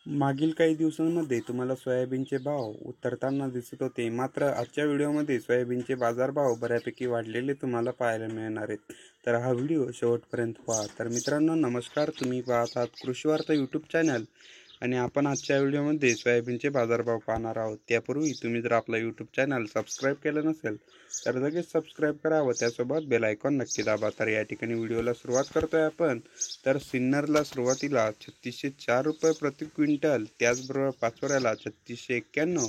मागील काही दिवसांमध्ये तुम्हाला सोयाबीनचे भाव उतरताना दिसत होते, मात्र आजच्या व्हिडिओमध्ये सोयाबीनचे बाजारभाव बऱ्यापैकी वाढलेले तुम्हाला पाहायला मिळणार आहेत. तर हा व्हिडिओ शेवटपर्यंत पहा. तर मित्रांनो नमस्कार, तुम्ही पाहत आहात कृषी वार्ता यूट्यूब चॅनल आणि आपण आजच्या व्हिडिओमध्ये सोयाबीनचे बाजारभाव पाहणार आहोत. त्यापूर्वी तुम्ही जर आपला यूट्यूब चॅनल सबस्क्राईब केलं नसेल तर लगेच सबस्क्राईब करा व त्यासोबत बेल आयकॉन नक्की दाबा. तर या ठिकाणी व्हिडिओला सुरुवात करतोय आपण. तर सिन्नरला सुरुवातीला 3604 रुपये प्रति क्विंटल, त्याचबरोबर पाचोऱ्याला 3691,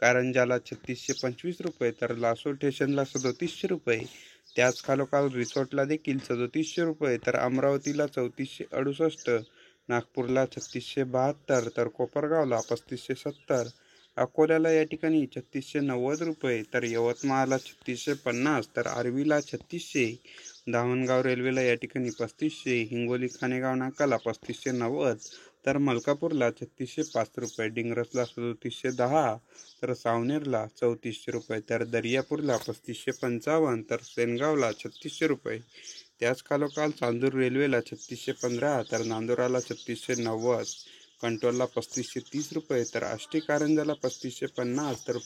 कारंजाला 3625 रुपये, तर लासो स्टेशनला 3700 रुपये, त्याच खालोखाल रिसोर्टला देखील 3700 रुपये, तर अमरावतीला 3468, नागपूरला 3672, तर कोपरगावला 3570, अकोल्याला या ठिकाणी 3690 रुपये, तर यवतमाळला 3650, तर आर्वीला 3600, धामणगाव रेल्वेला या ठिकाणी 3500, हिंगोली खानेगाव नाकाला 3590, तर मलकापूरला 3605 रुपये, डिंग्रसला 3710, तर सावनेरला 3400 रुपये, तर दर्यापूरला 3555, तर सेनगावला 3600 रुपये, त्याच खालोखाल चांदूर रेल्वेला 3615, तर नांदुराला 3690, कंटोलला 3530 रुपये, तर आष्टी कारंजाला 3550, तर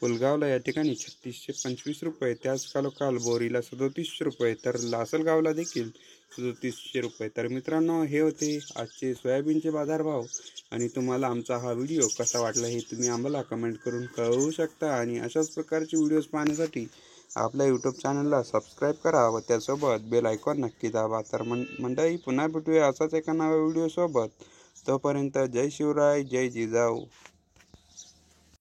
पुलगावला या ठिकाणी 3625 रुपये, त्याच खालोखाल बोरीला 3700 रुपये, तर लासलगावला देखील 3700 रुपये. तर मित्रांनो, हे होते आजचे सोयाबीनचे बाजारभाव आणि तुम्हाला आमचा हा व्हिडिओ कसा वाटला हे तुम्ही आम्हाला कमेंट करून कळवू शकता. आणि अशाच प्रकारचे व्हिडिओज पाहण्यासाठी आपल्या यूट्यूब चॅनलला सबस्क्राईब करा व त्यासोबत बेल आयकॉन नक्की दाबा. तर मंडळी, पुन्हा भेटूया असाच एका नव्या व्हिडिओसोबत. तोपर्यंत जय शिवराय, जय जिजाऊ.